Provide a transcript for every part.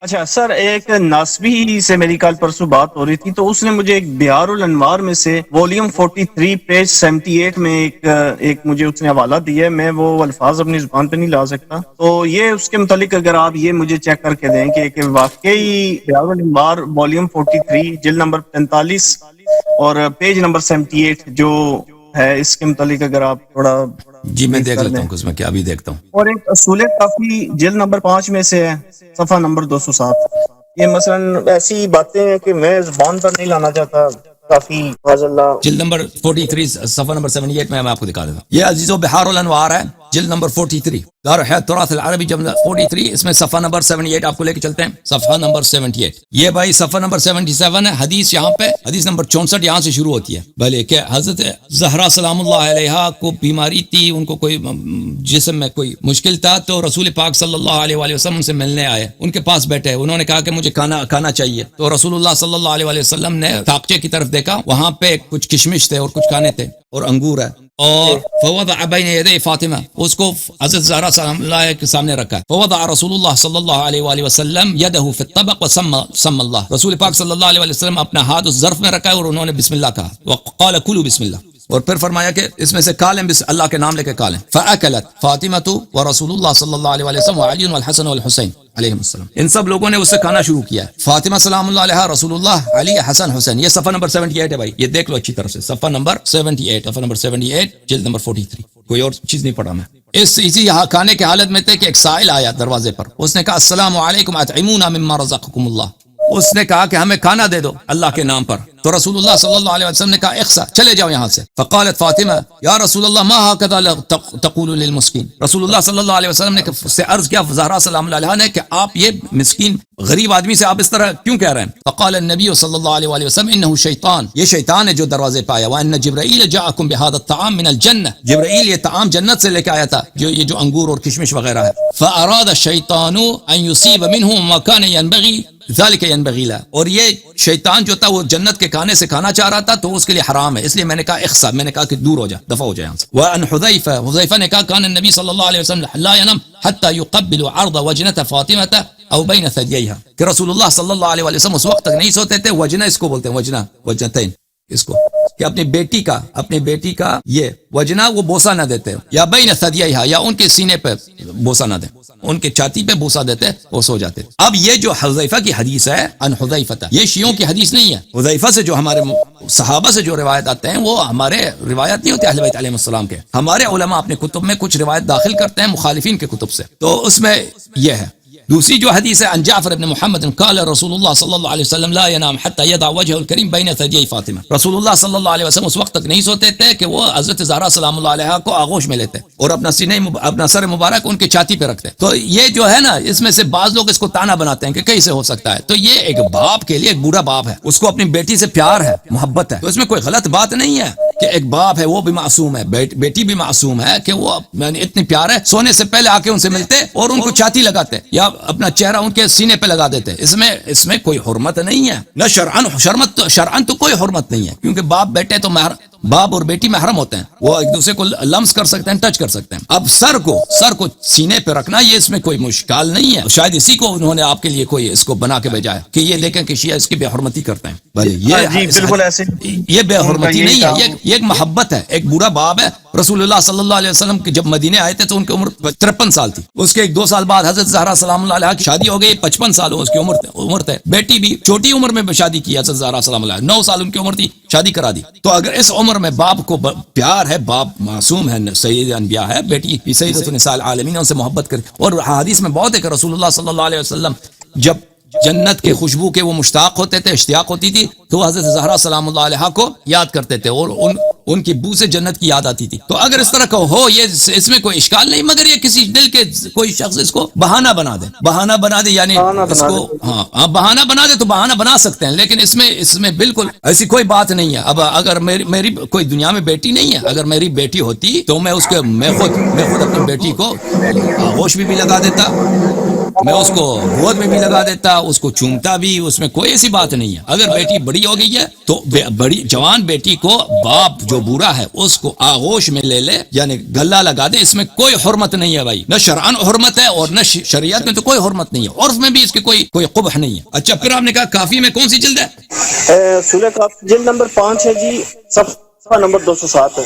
اچھا سر، ایک ناسبی سے میری کل پرسوں بات ہو رہی تھی، تو اس نے مجھے ایک بہار الانوار میں سے والیوم 43 پیج 78 میں ایک مجھے اس نے حوالہ دیا ہے. میں وہ الفاظ اپنی زبان پہ نہیں لا سکتا، تو یہ اس کے متعلق اگر آپ یہ مجھے چیک کر کے دیں کہ واقعی بہار الانوار والیوم 43 جلد نمبر 45 اور پیج نمبر 78 جو ہے، اس کے متعلق اگر آپ تھوڑا جی میں بریف دیکھ کر لیتا دیں. ہوں، اس میں کیا ابھی دیکھتا ہوں. اور ایک اصول کافی جلد نمبر 5 میں سے ہے، صفحہ نمبر 207. یہ مثلا ایسی باتیں ہیں کہ میں زبان پر نہیں لانا چاہتا. کافی معاذ اللہ. جلد نمبر 43 صفحہ نمبر 78 میں آپ کو دکھا دیتا ہوں. یہ عزیزو بہار الانوار ہے، جلد نمبر 43 دار الحیات تراث العربی جلد 43، اس میں صفحہ نمبر 78 آپ کو لے کے چلتے ہیں. صفحہ نمبر 78، یہ بھائی صفحہ نمبر 77 ہے. حدیث یہاں پہ حدیث نمبر 64 یہاں سے شروع ہوتی ہے. بھلے کہ حضرت زہرا سلام اللہ علیہا کو بیماری تھی، ان کو کوئی جسم میں کوئی مشکل تھا، تو رسول پاک صلی اللہ علیہ وآلہ وسلم سے ملنے آئے. ان کے پاس بیٹھے، انہوں نے کہا کہ مجھے کھانا چاہیے. تو رسول اللہ صلی اللہ علیہ وآلہ وسلم نے طاقچے کی طرف دیکھا، وہاں پہ کچھ کشمش تھے اور کچھ کھانے تھے اور انگور ہے. اور فوضع بین یدی فاطمہ، اس کو حضرت زہرا سلام اللہ کے سامنے رکھا. فوضع رسول اللہ صلی اللہ علیہ وآلہ وسلم یدہ فی الطبق وسمى اللہ، رسول پاک صلی اللہ علیہ وآلہ وسلم اپنا ہاتھ اس ظرف میں رکھا اور انہوں نے بسم اللہ کہا. وقال کلوا بسم اللہ، اور پھر فرمایا کہ اس میں سے کھا لیں، اللہ کے نام لے کے کھا لیں. فاکلت فاطمہ ورسول اللہ صلی اللہ علیہ وآلہ وسلم وعلی والحسن والحسین علیہ السلام. ان سب لوگوں نے اس سے کھانا شروع کیا. فاطمہ سلام اللہ علیہ، رسول اللہ، علی، حسن، حسین. یہ صفحہ نمبر 78 ہے بھائی، یہ دیکھ لو اچھی طرح سے. صفحہ نمبر 78، صفحہ نمبر 78 جلد نمبر 43. کوئی اور چیز نہیں پڑھا میں. اسی یہاں کھانے کے حالت میں تھے کہ ایک سائل آیا دروازے پر. اس نے کہا السلام علیکم اطعمونا مما رزقکم اللہ. اس نے کہا کہ ہمیں کھانا دے دو اللہ کے نام پر. تو رسول اللہ صلی اللہ علیہ وسلم نے کہا اخسا، چلے جاؤ یہاں سے. فقالت فاطمہ یا رسول اللہ ما هكذا تقول للمسکین. رسول اللہ صلی اللہ علیہ وسلم نے سے عرض کیا زہرا سلام اللہ علیہ نے کہ آپ یہ مسکین غریب آدمی سے آپ اس طرح کیوں کہہ رہے ہیں؟ فقال النبی صلی اللہ علیہ وآلہ وسلم انه شیطان، یہ شیطان ہے جو دروازے پہ آیا. وان جبرائیل جاءکم بهذا الطعام من الجنہ، جبرائیل یہ طعام جنت سے لے کے آیا تھا، جو یہ جو انگور اور کشمش وغیرہ ہے. فاراد الشیطان ان یصیب منه ما كان ينبغي ذلك ينبغي له، اور یہ شیطان جو تھا وہ جنت کے کھانے سے کھانا چاہ رہا تھا تو اس کے لیے حرام ہے، اس لیے میں نے کہا اخسا، میں نے کہا کہ دور ہو جا، دفع ہو جائے یہاں سے. وان حذیفہ نے کہا کان النبی صلی اللہ علیہ وسلم لا ينام حتى يقبل عرض وجنة فاطمة او بين ثدييها، کہ رسول اللہ صلی اللہ علیہ وسلم اس وقت تک نہیں سوتے تھے. وجنہ اس کو بولتے ہیں، وجنتین اس کو، کہ اپنی بیٹی کا یہ وجنہ وہ بوسہ نہ دیتے، یا بین ثدییہا، یا ان کے سینے پہ بوسہ نہ دیں، ان کے چھاتی پہ بوسہ دیتے، وہ سو جاتے. اب یہ جو حذیفہ کی حدیث ہے ان حذیفہ، یہ شیعوں کی حدیث نہیں ہے. حذیفہ سے جو ہمارے صحابہ سے جو روایت آتے ہیں وہ ہمارے روایت نہیں ہوتے اہل بیت علیہ السلام کے. ہمارے علماء اپنے کتب میں کچھ روایت داخل کرتے ہیں مخالفین کے کتب سے، تو اس میں یہ ہے. دوسری جو حدیث ہے عن جعفر بن محمد قال رسول اللہ صلی اللہ علیہ وسلم لا ينام حتى يضع وجهه الكريم بين ثديي فاطمہ، رسول اللہ صلی اللہ علیہ وسلم اس وقت تک نہیں سوتے تھے کہ وہ حضرت زہرا سلام اللہ علیہ کو آغوش میں لیتے اور اپنا سر مبارک ان کے چھاتی پہ رکھتے. تو یہ جو ہے نا، اس میں سے بعض لوگ اس کو تانا بناتے ہیں کہ کیسے ہو سکتا ہے. تو یہ ایک باپ کے لیے ایک بوڑھا باپ ہے، اس کو اپنی بیٹی سے پیار ہے، محبت ہے، تو اس میں کوئی غلط بات نہیں ہے کہ ایک باپ ہے وہ بھی معصوم ہے، بیٹی بھی معصوم ہے کہ وہ اتنی پیار ہے، سونے سے پہلے آ کے ان سے ملتے اور ان کو چھاتی لگاتے یا اپنا چہرہ ان کے سینے پہ لگا دیتے. اس میں کوئی حرمت نہیں ہے، نہ شرعن تو کوئی حرمت نہیں ہے، کیونکہ باپ بیٹے تو باپ اور بیٹی محرم ہوتے ہیں، وہ ایک دوسرے کو لمس کر سکتے ہیں، ٹچ کر سکتے ہیں. اب سر کو سینے پہ رکھنا یہ اس میں کوئی مشکل نہیں ہے. شاید اسی کو انہوں نے آپ کے لیے کوئی اس کو بنا کے بھیجا ہے کہ یہ دیکھیں کہ شیعہ اس کی بے حرمتی کرتے ہیں. بالکل ایسے یہ بے حرمتی نہیں ہے، یہ ایک محبت ہے. ایک بوڑھا باپ ہے، رسول اللہ صلی اللہ علیہ وسلم کی جب مدینے آئے تھے تو ان کی عمر 53 سال تھی. اس کے 2 سال بعد حضرت زہرا سلام اللہ علیہ کی شادی ہو گئی، 55 سال اس کی عمر تھے. بیٹی بھی چھوٹی عمر میں شادی کی حضرت زہرا سلام اللہ علیہ، 9 سال ان کی عمر تھی، شادی کرا دی. تو اگر اس عمر میں باپ کو پیار ہے، باپ معصوم ہے، سید انبیاء ہے، بیٹی سیدۃ النساء العالمین، ان سے محبت کر. اور حدیث میں بہت ہے کہ رسول اللہ صلی اللہ علیہ وسلم جب جنت کے خوشبو کے وہ مشتاق ہوتے تھے، اشتیاق ہوتی تھی، تو حضرت زہرا سلام اللہ علیہ کو یاد کرتے تھے اور ان کی بو سے جنت کی یاد آتی تھی. تو اگر اس طرح کا ہو، یہ اس میں کوئی اشکال نہیں، مگر یہ کسی دل کے کوئی شخص اس کو بہانہ بنا دے یعنی اس کو بہانہ بنا دے تو بہانہ بنا سکتے ہیں، لیکن اس میں بالکل ایسی کوئی بات نہیں ہے. اب اگر میری کوئی دنیا میں بیٹی نہیں ہے، اگر میری بیٹی ہوتی تو میں خود اپنی بیٹی کو آغوش بھی لگا دیتا میں اس کو گود میں بھی لگا دیتا, اس کو چومتا بھی, اس میں کوئی ایسی بات نہیں ہے. اگر بیٹی بڑی ہو گئی ہے تو بڑی جوان بیٹی کو باپ جو بوڑھا ہے اس کو آغوش میں لے لے, یعنی گلا لگا دے, اس میں کوئی حرمت نہیں ہے بھائی, نہ شرعن حرمت ہے اور نہ شریعت میں تو کوئی حرمت نہیں ہے, عرف میں بھی اس کی کوئی قبح نہیں ہے. اچھا پھر آپ نے کہا کافی میں کون سی جلد ہے؟ اصول کافی جلد نمبر 5 ہے جی, صفحہ نمبر 207 ہے.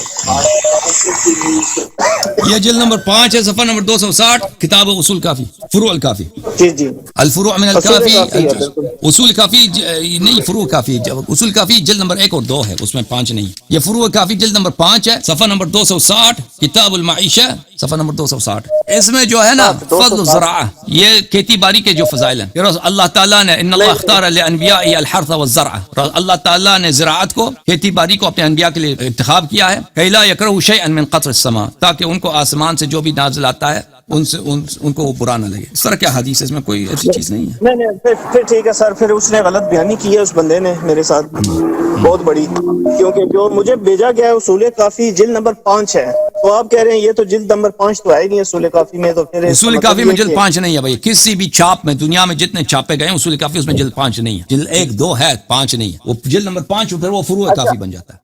یہ جلد نمبر 5 ہے, صفحہ نمبر 260, کتاب اصول کافی, فروع الکافی. جی جی, الفروع من اصول الکافی, کافی ہے بالکل. اصول کافی نہیں, فروع کافی. اصول کافی جلد نمبر 1 اور 2 ہے, اس میں 5 نہیں. یہ فروع کافی جلد نمبر 5 ہے, صفحہ نمبر 260, کتاب المعیشہ, صفحہ نمبر 260. اس میں جو ہے نا فضل الزراعہ, یہ کھیتی باڑی کے جو فضائل ہیں. پھر اللہ تعالیٰ نے ان اللہ اختار لانبیاء الحرث والزرع, اللہ تعالیٰ نے زراعت کو, کھیتی باڑی کو اپنے انبیاء کے لیے انتخاب کیا ہے. کہ لا یکرہوا شیئا من قطر السماء, تاکہ ان کو آسمان سے جو بھی نازل آتا ہے ان کو وہ برا نہ لگے. اس طرح کیا حدیث ہے, اس میں کوئی ایسی چیز نہیں ہے. نہیں پھر ٹھیک ہے سر, پھر اس نے غلط بیانی کی ہے اس بندے نے میرے ساتھ بہت بڑی, کیونکہ جو مجھے بھیجا گیا ہے اصول کافی جلد نمبر 5 ہے, تو آپ کہہ رہے ہیں یہ تو جلد نمبر 5 تو آئے نہیں اصول کافی میں, تو پھر اصول کافی میں جلد 5 نہیں ہے بھائی. کسی بھی چھاپ میں دنیا میں جتنے چھاپے گئے ہیں اصول کافی, اس میں جلد 5 نہیں ہے. جلد 1 2 ہے, 5 نہیں ہے. وہ جلد نمبر 5 پھر وہ فروع کافی بن جاتا ہے.